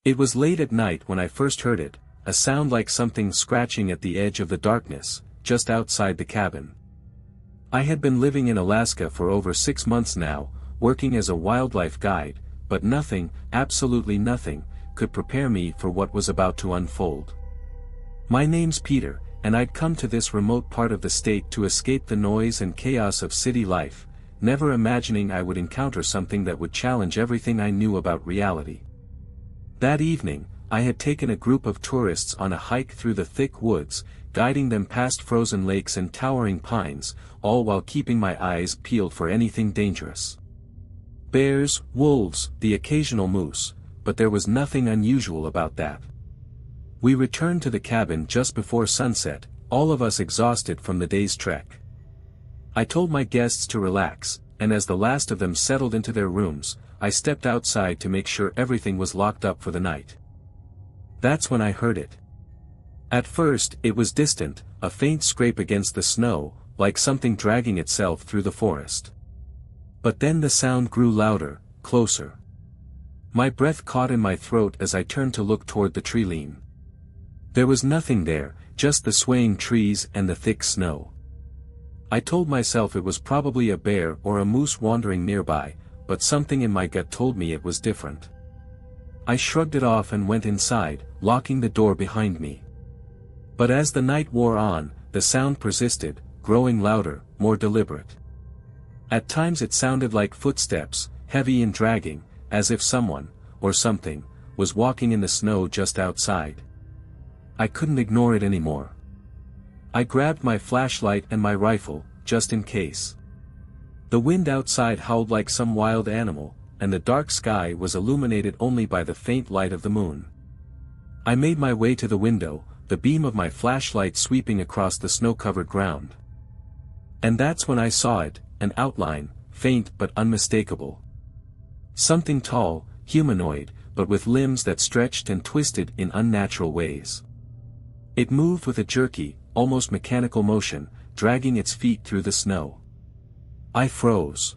It was late at night when I first heard it, a sound like something scratching at the edge of the darkness, just outside the cabin. I had been living in Alaska for over 6 months now, working as a wildlife guide, but nothing, absolutely nothing, could prepare me for what was about to unfold. My name's Peter, and I'd come to this remote part of the state to escape the noise and chaos of city life, never imagining I would encounter something that would challenge everything I knew about reality. That evening, I had taken a group of tourists on a hike through the thick woods, guiding them past frozen lakes and towering pines, all while keeping my eyes peeled for anything dangerous. Bears, wolves, the occasional moose, but there was nothing unusual about that. We returned to the cabin just before sunset, all of us exhausted from the day's trek. I told my guests to relax, and as the last of them settled into their rooms, I stepped outside to make sure everything was locked up for the night. That's when I heard it. At first, it was distant, a faint scrape against the snow, like something dragging itself through the forest. But then the sound grew louder, closer. My breath caught in my throat as I turned to look toward the tree-line. There was nothing there, just the swaying trees and the thick snow. I told myself it was probably a bear or a moose wandering nearby, but something in my gut told me it was different. I shrugged it off and went inside, locking the door behind me. But as the night wore on, the sound persisted, growing louder, more deliberate. At times it sounded like footsteps, heavy and dragging, as if someone, or something, was walking in the snow just outside. I couldn't ignore it anymore. I grabbed my flashlight and my rifle, just in case. The wind outside howled like some wild animal, and the dark sky was illuminated only by the faint light of the moon. I made my way to the window, the beam of my flashlight sweeping across the snow-covered ground. And that's when I saw it, an outline, faint but unmistakable. Something tall, humanoid, but with limbs that stretched and twisted in unnatural ways. It moved with a jerky, almost mechanical motion, dragging its feet through the snow. I froze.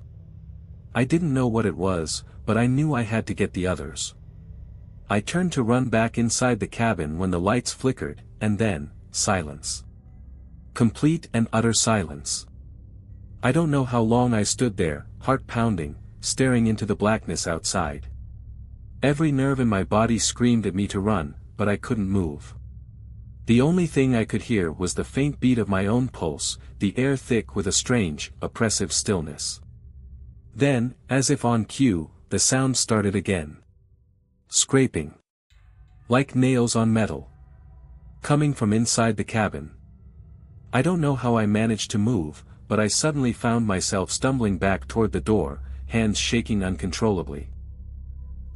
I didn't know what it was, but I knew I had to get the others. I turned to run back inside the cabin when the lights flickered, and then, silence. Complete and utter silence. I don't know how long I stood there, heart pounding, staring into the blackness outside. Every nerve in my body screamed at me to run, but I couldn't move. The only thing I could hear was the faint beat of my own pulse, the air thick with a strange, oppressive stillness. Then, as if on cue, the sound started again. Scraping. Like nails on metal. Coming from inside the cabin. I don't know how I managed to move, but I suddenly found myself stumbling back toward the door, hands shaking uncontrollably.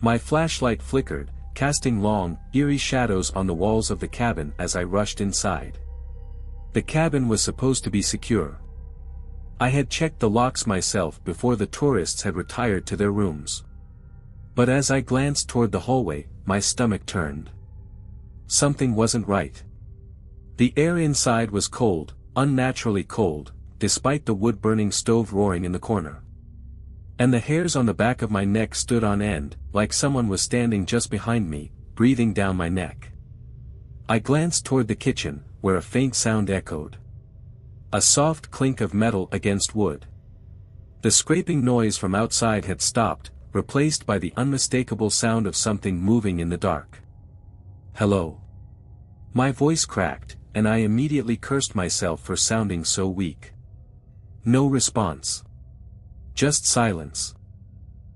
My flashlight flickered, casting long, eerie shadows on the walls of the cabin as I rushed inside. The cabin was supposed to be secure. I had checked the locks myself before the tourists had retired to their rooms. But as I glanced toward the hallway, my stomach turned. Something wasn't right. The air inside was cold, unnaturally cold, despite the wood-burning stove roaring in the corner. And the hairs on the back of my neck stood on end, like someone was standing just behind me, breathing down my neck. I glanced toward the kitchen, where a faint sound echoed. A soft clink of metal against wood. The scraping noise from outside had stopped, replaced by the unmistakable sound of something moving in the dark. Hello. My voice cracked, and I immediately cursed myself for sounding so weak. No response. Just silence.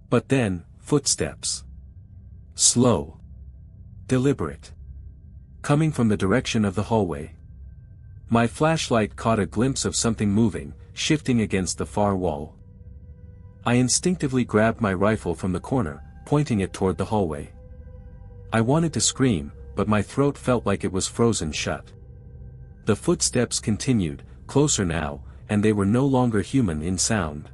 But then, footsteps. Slow. Deliberate. Coming from the direction of the hallway. My flashlight caught a glimpse of something moving, shifting against the far wall. I instinctively grabbed my rifle from the corner, pointing it toward the hallway. I wanted to scream, but my throat felt like it was frozen shut. The footsteps continued, closer now, and they were no longer human in sound.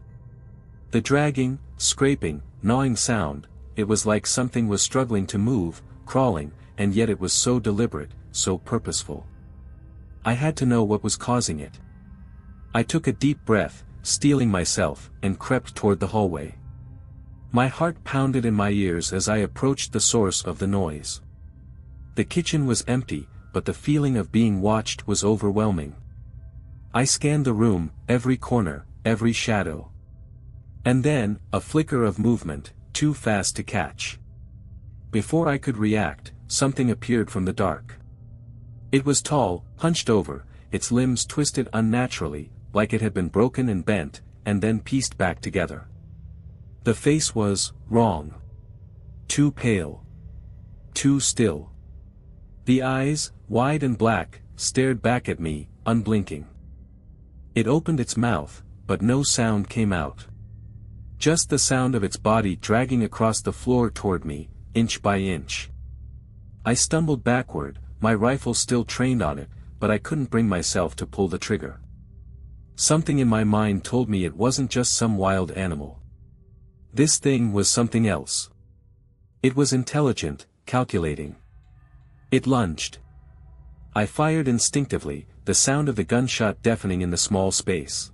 The dragging, scraping, gnawing sound, it was like something was struggling to move, crawling, and yet it was so deliberate, so purposeful. I had to know what was causing it. I took a deep breath, steeling myself, and crept toward the hallway. My heart pounded in my ears as I approached the source of the noise. The kitchen was empty, but the feeling of being watched was overwhelming. I scanned the room, every corner, every shadow. And then, a flicker of movement, too fast to catch. Before I could react, something appeared from the dark. It was tall, hunched over, its limbs twisted unnaturally, like it had been broken and bent, and then pieced back together. The face was wrong. Too pale. Too still. The eyes, wide and black, stared back at me, unblinking. It opened its mouth, but no sound came out. Just the sound of its body dragging across the floor toward me, inch by inch. I stumbled backward, my rifle still trained on it, but I couldn't bring myself to pull the trigger. Something in my mind told me it wasn't just some wild animal. This thing was something else. It was intelligent, calculating. It lunged. I fired instinctively, the sound of the gunshot deafening in the small space.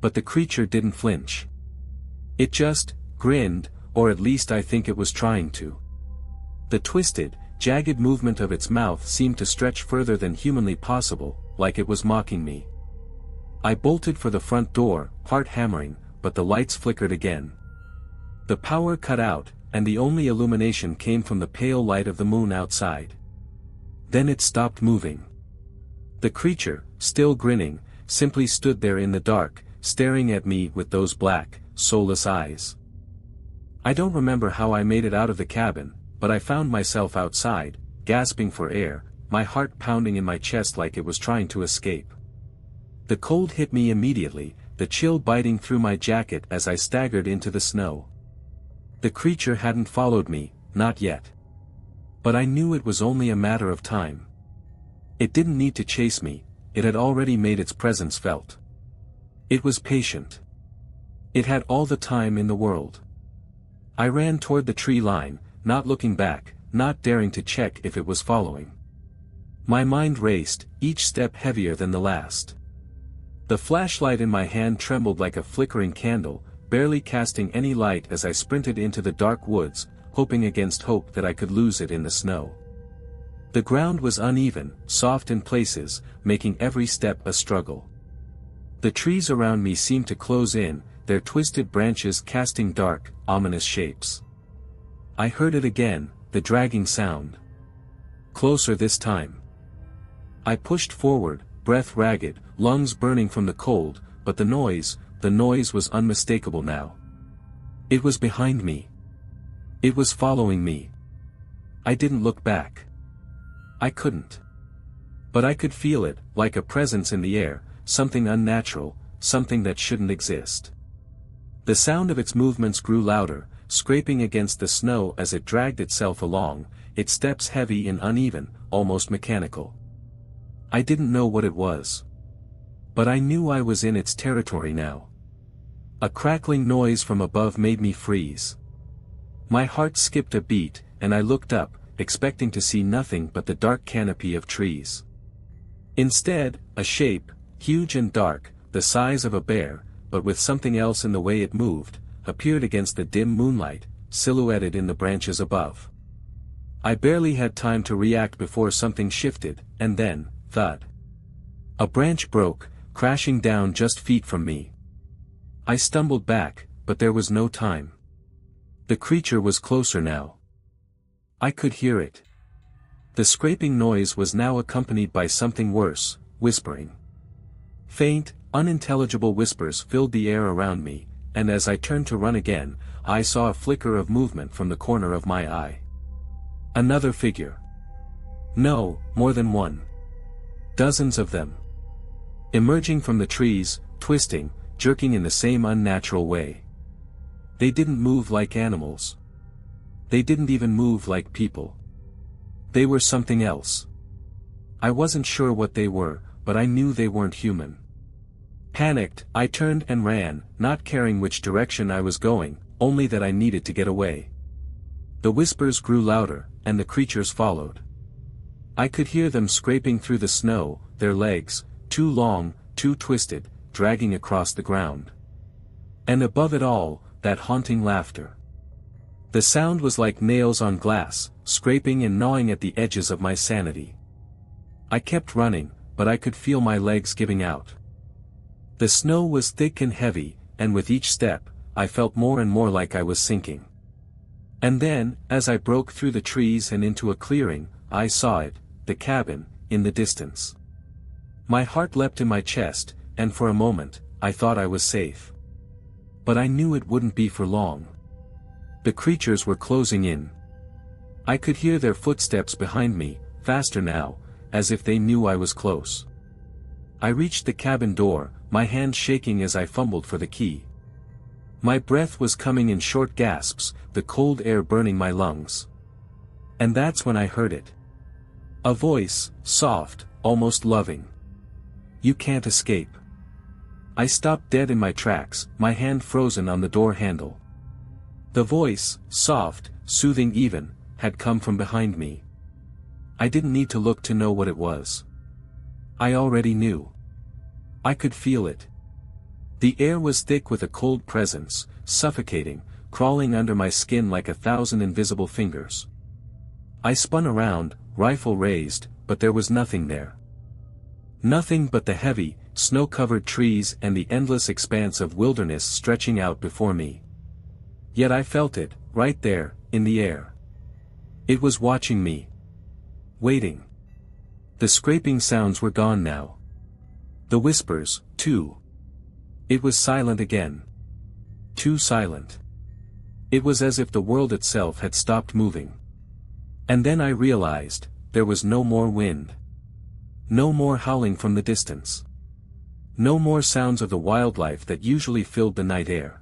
But the creature didn't flinch. It just grinned, or at least I think it was trying to. The twisted, jagged movement of its mouth seemed to stretch further than humanly possible, like it was mocking me. I bolted for the front door, heart hammering, but the lights flickered again. The power cut out, and the only illumination came from the pale light of the moon outside. Then it stopped moving. The creature, still grinning, simply stood there in the dark, staring at me with those black, soulless eyes. I don't remember how I made it out of the cabin, but I found myself outside, gasping for air, my heart pounding in my chest like it was trying to escape. The cold hit me immediately, the chill biting through my jacket as I staggered into the snow. The creature hadn't followed me, not yet. But I knew it was only a matter of time. It didn't need to chase me, it had already made its presence felt. It was patient. It had all the time in the world. I ran toward the tree line, not looking back, not daring to check if it was following. My mind raced, each step heavier than the last. The flashlight in my hand trembled like a flickering candle, barely casting any light as I sprinted into the dark woods, hoping against hope that I could lose it in the snow. The ground was uneven, soft in places, making every step a struggle. The trees around me seemed to close in, their twisted branches casting dark, ominous shapes. I heard it again, the dragging sound. Closer this time. I pushed forward, breath ragged, lungs burning from the cold, but the noise was unmistakable now. It was behind me. It was following me. I didn't look back. I couldn't. But I could feel it, like a presence in the air, something unnatural, something that shouldn't exist. The sound of its movements grew louder, scraping against the snow as it dragged itself along, its steps heavy and uneven, almost mechanical. I didn't know what it was. But I knew I was in its territory now. A crackling noise from above made me freeze. My heart skipped a beat, and I looked up, expecting to see nothing but the dark canopy of trees. Instead, a shape, huge and dark, the size of a bear, but with something else in the way it moved, appeared against the dim moonlight, silhouetted in the branches above. I barely had time to react before something shifted, and then, thud. A branch broke, crashing down just feet from me. I stumbled back, but there was no time. The creature was closer now. I could hear it. The scraping noise was now accompanied by something worse, whispering. Faint, unintelligible whispers filled the air around me, and as I turned to run again, I saw a flicker of movement from the corner of my eye. Another figure. No, more than one. Dozens of them. Emerging from the trees, twisting, jerking in the same unnatural way. They didn't move like animals. They didn't even move like people. They were something else. I wasn't sure what they were, but I knew they weren't human. Panicked, I turned and ran, not caring which direction I was going, only that I needed to get away. The whispers grew louder, and the creatures followed. I could hear them scraping through the snow, their legs, too long, too twisted, dragging across the ground. And above it all, that haunting laughter. The sound was like nails on glass, scraping and gnawing at the edges of my sanity. I kept running, but I could feel my legs giving out. The snow was thick and heavy, and with each step, I felt more and more like I was sinking. And then, as I broke through the trees and into a clearing, I saw it, the cabin, in the distance. My heart leapt in my chest, and for a moment, I thought I was safe. But I knew it wouldn't be for long. The creatures were closing in. I could hear their footsteps behind me, faster now, as if they knew I was close. I reached the cabin door, my hand shaking as I fumbled for the key. My breath was coming in short gasps, the cold air burning my lungs. And that's when I heard it. A voice, soft, almost loving. "You can't escape." I stopped dead in my tracks, my hand frozen on the door handle. The voice, soft, soothing even, had come from behind me. I didn't need to look to know what it was. I already knew. I could feel it. The air was thick with a cold presence, suffocating, crawling under my skin like 1,000 invisible fingers. I spun around, rifle raised, but there was nothing there. Nothing but the heavy, snow-covered trees and the endless expanse of wilderness stretching out before me. Yet I felt it, right there, in the air. It was watching me. Waiting. The scraping sounds were gone now. The whispers, too. It was silent again. Too silent. It was as if the world itself had stopped moving. And then I realized, there was no more wind. No more howling from the distance. No more sounds of the wildlife that usually filled the night air.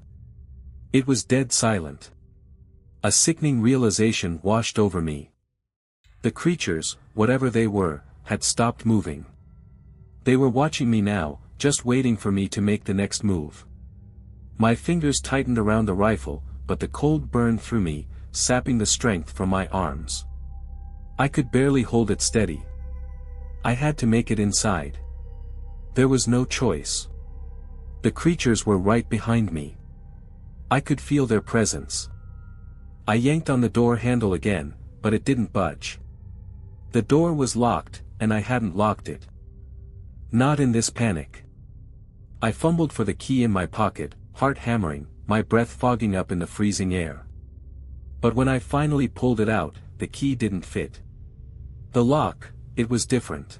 It was dead silent. A sickening realization washed over me. The creatures, whatever they were, had stopped moving. They were watching me now, just waiting for me to make the next move. My fingers tightened around the rifle, but the cold burned through me, sapping the strength from my arms. I could barely hold it steady. I had to make it inside. There was no choice. The creatures were right behind me. I could feel their presence. I yanked on the door handle again, but it didn't budge. The door was locked, and I hadn't locked it. Not in this panic. I fumbled for the key in my pocket, heart hammering, my breath fogging up in the freezing air. But when I finally pulled it out, the key didn't fit. The lock, it was different.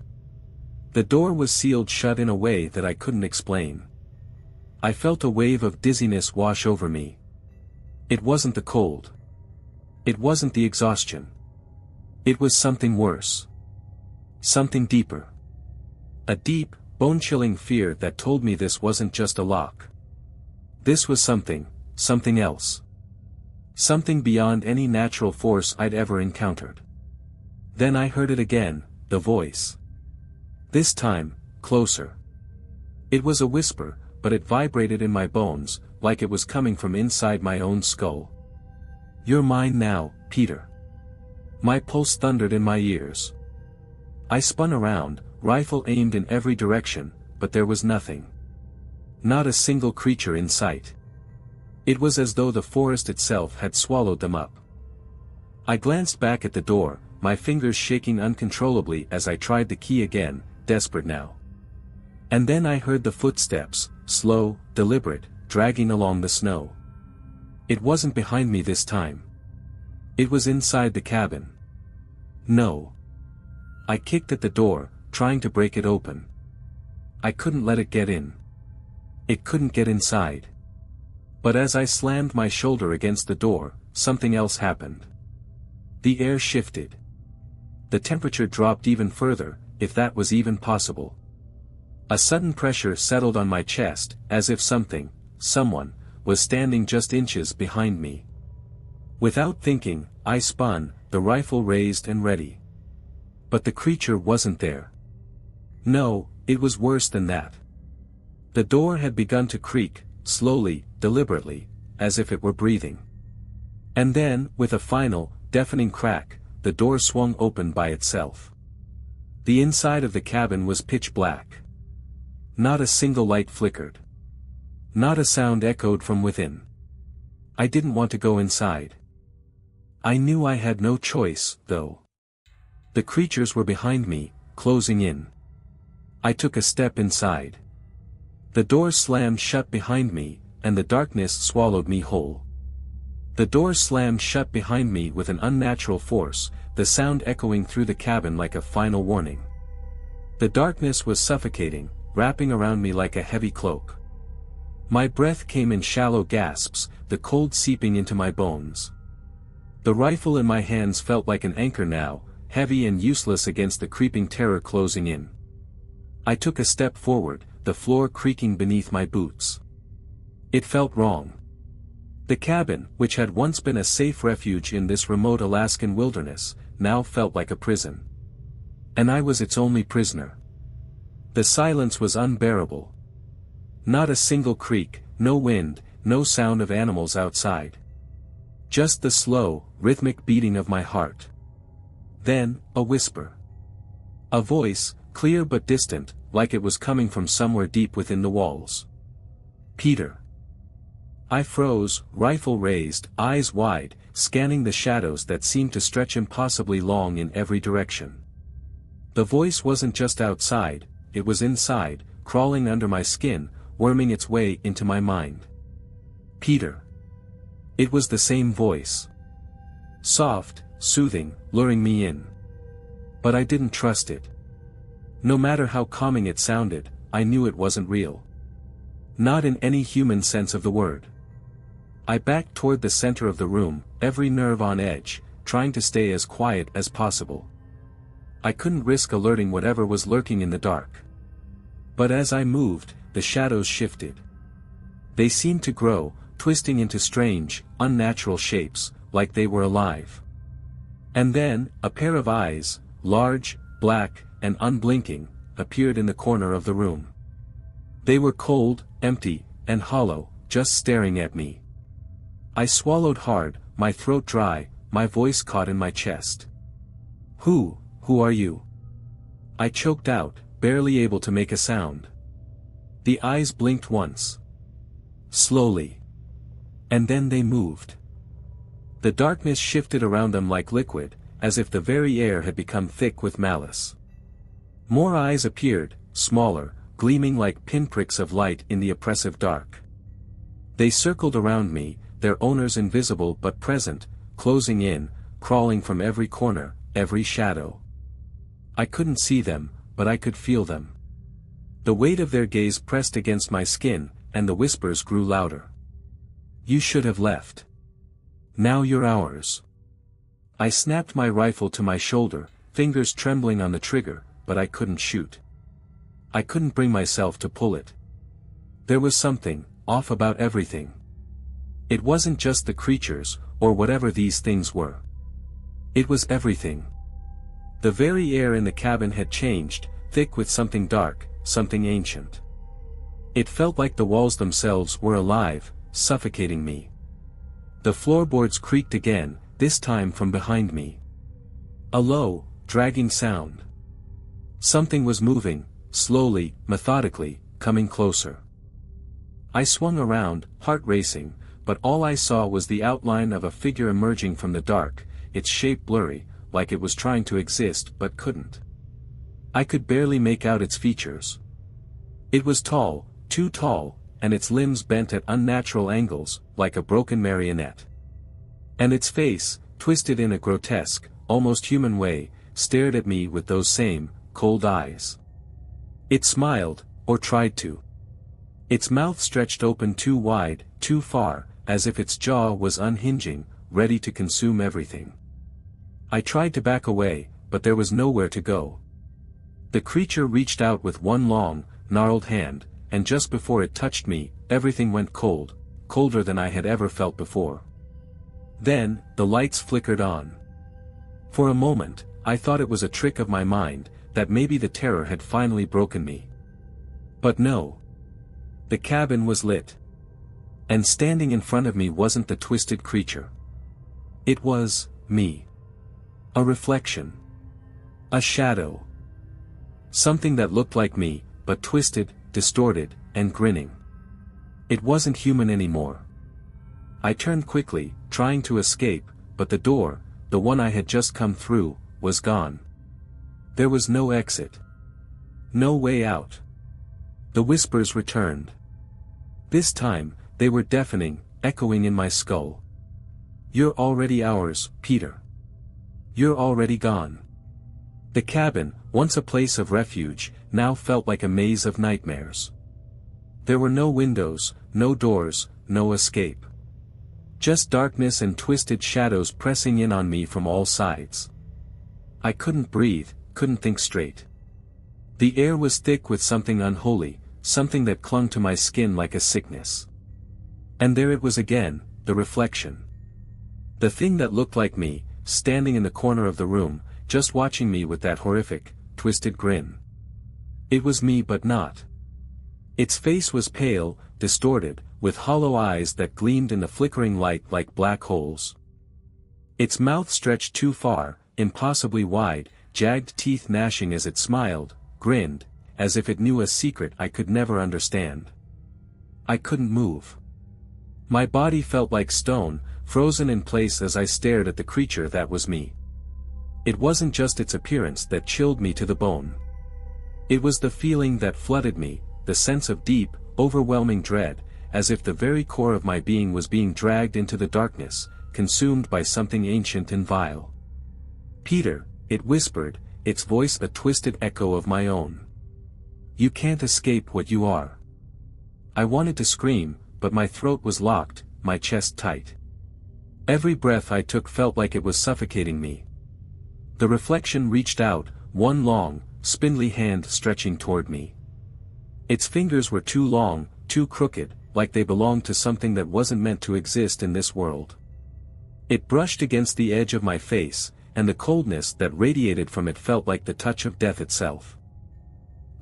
The door was sealed shut in a way that I couldn't explain. I felt a wave of dizziness wash over me. It wasn't the cold. It wasn't the exhaustion. It was something worse. Something deeper. A deep, bone-chilling fear that told me this wasn't just a lock. This was something else. Something beyond any natural force I'd ever encountered. Then I heard it again, the voice. This time, closer. It was a whisper, but it vibrated in my bones, like it was coming from inside my own skull. "You're mine now, Peter." My pulse thundered in my ears. I spun around, rifle aimed in every direction, but there was nothing. Not a single creature in sight. It was as though the forest itself had swallowed them up. I glanced back at the door, my fingers shaking uncontrollably as I tried the key again, desperate now. And then I heard the footsteps, slow, deliberate, dragging along the snow. It wasn't behind me this time. It was inside the cabin. No. I kicked at the door, trying to break it open. I couldn't let it get in. It couldn't get inside. But as I slammed my shoulder against the door, something else happened. The air shifted. The temperature dropped even further, if that was even possible. A sudden pressure settled on my chest, as if someone, was standing just inches behind me. Without thinking, I spun, the rifle raised and ready. But the creature wasn't there. No, it was worse than that. The door had begun to creak, slowly, deliberately, as if it were breathing. And then, with a final, deafening crack, the door swung open by itself. The inside of the cabin was pitch black. Not a single light flickered. Not a sound echoed from within. I didn't want to go inside. I knew I had no choice, though. The creatures were behind me, closing in. I took a step inside. The door slammed shut behind me, and the darkness swallowed me whole. The door slammed shut behind me with an unnatural force, the sound echoing through the cabin like a final warning. The darkness was suffocating, wrapping around me like a heavy cloak. My breath came in shallow gasps, the cold seeping into my bones. The rifle in my hands felt like an anchor now, heavy and useless against the creeping terror closing in. I took a step forward, the floor creaking beneath my boots. It felt wrong. The cabin, which had once been a safe refuge in this remote Alaskan wilderness, now felt like a prison. And I was its only prisoner. The silence was unbearable. Not a single creak, no wind, no sound of animals outside. Just the slow, rhythmic beating of my heart. Then, a whisper. A voice, clear but distant, like it was coming from somewhere deep within the walls. Peter. I froze, rifle raised, eyes wide, scanning the shadows that seemed to stretch impossibly long in every direction. The voice wasn't just outside, it was inside, crawling under my skin, worming its way into my mind. Peter. It was the same voice. Soft, soothing, luring me in. But I didn't trust it. No matter how calming it sounded, I knew it wasn't real. Not in any human sense of the word. I backed toward the center of the room, every nerve on edge, trying to stay as quiet as possible. I couldn't risk alerting whatever was lurking in the dark. But as I moved, the shadows shifted. They seemed to grow, twisting into strange, unnatural shapes, like they were alive. And then, a pair of eyes, large, black, and unblinking, appeared in the corner of the room. They were cold, empty, and hollow, just staring at me. I swallowed hard, my throat dry, my voice caught in my chest. Who are you? I choked out, barely able to make a sound. The eyes blinked once. Slowly. And then they moved. The darkness shifted around them like liquid, as if the very air had become thick with malice. More eyes appeared, smaller, gleaming like pinpricks of light in the oppressive dark. They circled around me, their owners invisible but present, closing in, crawling from every corner, every shadow. I couldn't see them, but I could feel them. The weight of their gaze pressed against my skin, and the whispers grew louder. You should have left. Now you're ours. I snapped my rifle to my shoulder, fingers trembling on the trigger, but I couldn't shoot. I couldn't bring myself to pull it. There was something off about everything. It wasn't just the creatures, or whatever these things were. It was everything. The very air in the cabin had changed, thick with something dark, something ancient. It felt like the walls themselves were alive, suffocating me. The floorboards creaked again, this time from behind me. A low, dragging sound. Something was moving, slowly, methodically, coming closer. I swung around, heart racing, but all I saw was the outline of a figure emerging from the dark, its shape blurry, like it was trying to exist but couldn't. I could barely make out its features. It was tall, too tall, and its limbs bent at unnatural angles, like a broken marionette. And its face, twisted in a grotesque, almost human way, stared at me with those same, cold eyes. It smiled, or tried to. Its mouth stretched open too wide, too far, as if its jaw was unhinging, ready to consume everything. I tried to back away, but there was nowhere to go. The creature reached out with one long, gnarled hand, and just before it touched me, everything went cold, colder than I had ever felt before. Then, the lights flickered on. For a moment, I thought it was a trick of my mind, that maybe the terror had finally broken me. But no. The cabin was lit. And standing in front of me wasn't the twisted creature. It was me. A reflection. A shadow. Something that looked like me, but twisted, distorted, and grinning. It wasn't human anymore. I turned quickly, trying to escape, but the door, the one I had just come through, was gone. There was no exit. No way out. The whispers returned. This time, they were deafening, echoing in my skull. "You're already ours, Peter. You're already gone." The cabin, once a place of refuge, now felt like a maze of nightmares. There were no windows, no doors, no escape. Just darkness and twisted shadows pressing in on me from all sides. I couldn't breathe, couldn't think straight. The air was thick with something unholy, something that clung to my skin like a sickness. And there it was again, the reflection. The thing that looked like me, standing in the corner of the room, just watching me with that horrific, twisted grin. It was me but not. Its face was pale, distorted, with hollow eyes that gleamed in the flickering light like black holes. Its mouth stretched too far, impossibly wide, jagged teeth gnashing as it smiled, grinned, as if it knew a secret I could never understand. I couldn't move. My body felt like stone, frozen in place as I stared at the creature that was me. It wasn't just its appearance that chilled me to the bone. It was the feeling that flooded me, the sense of deep, overwhelming dread, as if the very core of my being was being dragged into the darkness, consumed by something ancient and vile. "Peter," it whispered, its voice a twisted echo of my own. "You can't escape what you are." I wanted to scream, but my throat was locked, my chest tight. Every breath I took felt like it was suffocating me. The reflection reached out, one long, spindly hand stretching toward me. Its fingers were too long, too crooked, like they belonged to something that wasn't meant to exist in this world. It brushed against the edge of my face, and the coldness that radiated from it felt like the touch of death itself.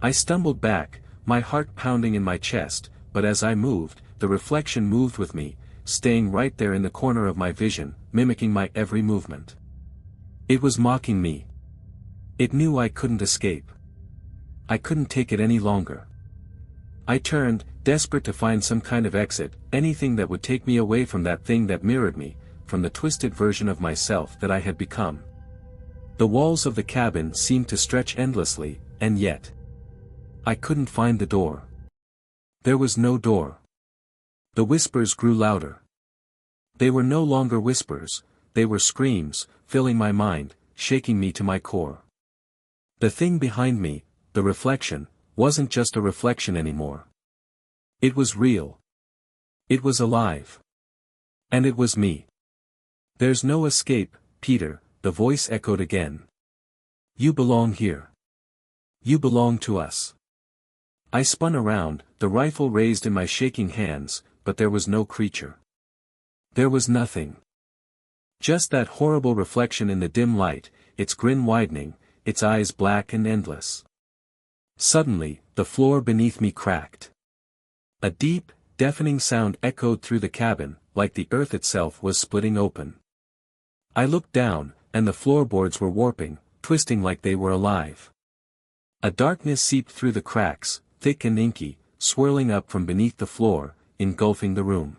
I stumbled back, my heart pounding in my chest, but as I moved, the reflection moved with me, staying right there in the corner of my vision, mimicking my every movement. It was mocking me. It knew I couldn't escape. I couldn't take it any longer. I turned, desperate to find some kind of exit, anything that would take me away from that thing that mirrored me, from the twisted version of myself that I had become. The walls of the cabin seemed to stretch endlessly, and yet I couldn't find the door. There was no door. The whispers grew louder. They were no longer whispers, they were screams, filling my mind, shaking me to my core. The thing behind me, the reflection, wasn't just a reflection anymore. It was real. It was alive. And it was me. "There's no escape, Peter," the voice echoed again. "You belong here. You belong to us." I spun around, the rifle raised in my shaking hands, but there was no creature. There was nothing. Just that horrible reflection in the dim light, its grin widening, its eyes black and endless. Suddenly, the floor beneath me cracked. A deep, deafening sound echoed through the cabin, like the earth itself was splitting open. I looked down, and the floorboards were warping, twisting like they were alive. A darkness seeped through the cracks, thick and inky, swirling up from beneath the floor, engulfing the room.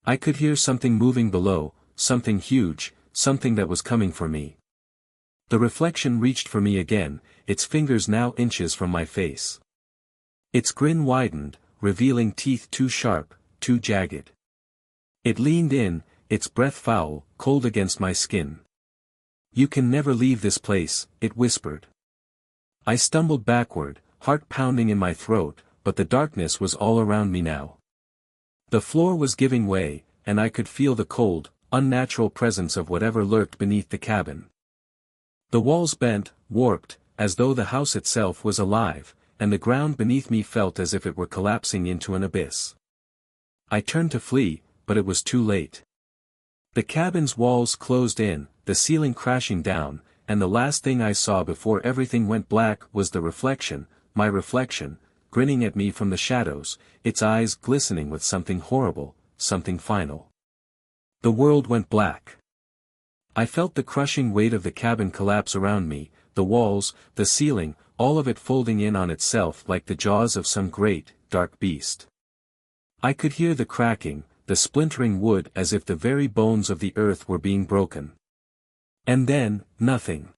I could hear something moving below, something huge, something that was coming for me. The reflection reached for me again, its fingers now inches from my face. Its grin widened, revealing teeth too sharp, too jagged. It leaned in, its breath foul, cold against my skin. "You can never leave this place," it whispered. I stumbled backward, heart pounding in my throat, but the darkness was all around me now. The floor was giving way, and I could feel the cold, unnatural presence of whatever lurked beneath the cabin. The walls bent, warped, as though the house itself was alive, and the ground beneath me felt as if it were collapsing into an abyss. I turned to flee, but it was too late. The cabin's walls closed in, the ceiling crashing down, and the last thing I saw before everything went black was the reflection, my reflection, grinning at me from the shadows, its eyes glistening with something horrible, something final. The world went black. I felt the crushing weight of the cabin collapse around me, the walls, the ceiling, all of it folding in on itself like the jaws of some great, dark beast. I could hear the cracking, the splintering wood as if the very bones of the earth were being broken. And then, nothing.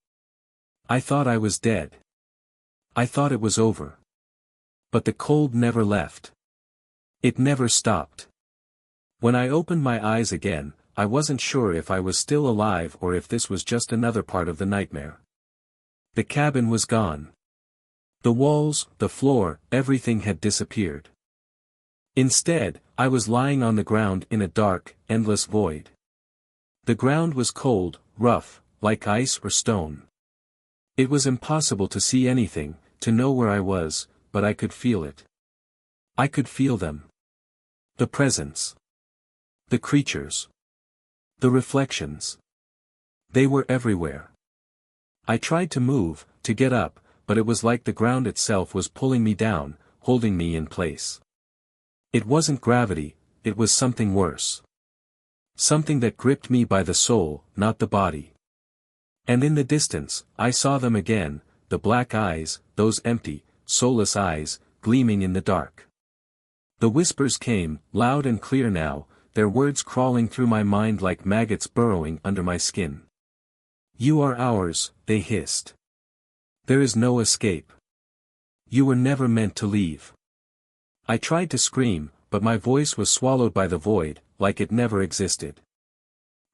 I thought I was dead. I thought it was over. But the cold never left. It never stopped. When I opened my eyes again, I wasn't sure if I was still alive or if this was just another part of the nightmare. The cabin was gone. The walls, the floor, everything had disappeared. Instead, I was lying on the ground in a dark, endless void. The ground was cold, rough, like ice or stone. It was impossible to see anything, to know where I was, but I could feel it. I could feel them. The presence. The creatures. The reflections. They were everywhere. I tried to move, to get up, but it was like the ground itself was pulling me down, holding me in place. It wasn't gravity, it was something worse. Something that gripped me by the soul, not the body. And in the distance, I saw them again, the black eyes, those empty, soulless eyes, gleaming in the dark. The whispers came, loud and clear now, their words crawling through my mind like maggots burrowing under my skin. "You are ours," they hissed. "There is no escape. You were never meant to leave." I tried to scream, but my voice was swallowed by the void, like it never existed.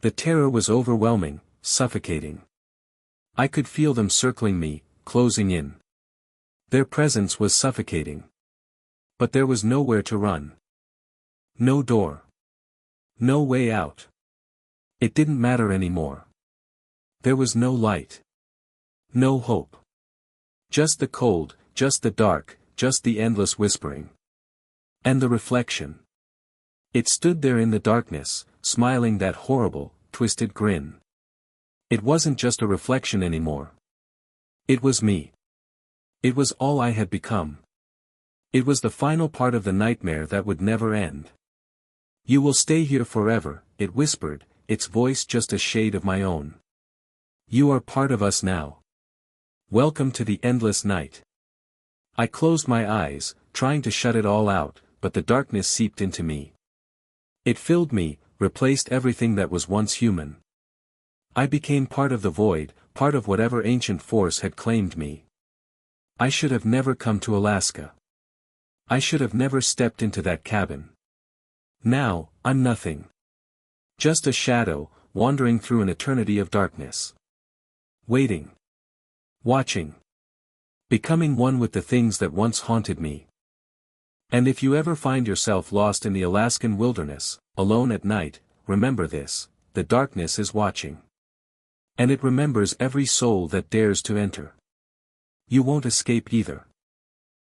The terror was overwhelming, suffocating. I could feel them circling me, closing in. Their presence was suffocating. But there was nowhere to run. No door. No way out. It didn't matter anymore. There was no light. No hope. Just the cold, just the dark, just the endless whispering. And the reflection. It stood there in the darkness, smiling that horrible, twisted grin. It wasn't just a reflection anymore. It was me. It was all I had become. It was the final part of the nightmare that would never end. "You will stay here forever," it whispered, its voice just a shade of my own. "You are part of us now. Welcome to the endless night." I closed my eyes, trying to shut it all out, but the darkness seeped into me. It filled me, replaced everything that was once human. I became part of the void, part of whatever ancient force had claimed me. I should have never come to Alaska. I should have never stepped into that cabin. Now, I'm nothing. Just a shadow, wandering through an eternity of darkness. Waiting. Watching. Becoming one with the things that once haunted me. And if you ever find yourself lost in the Alaskan wilderness, alone at night, remember this: the darkness is watching. And it remembers every soul that dares to enter. You won't escape either.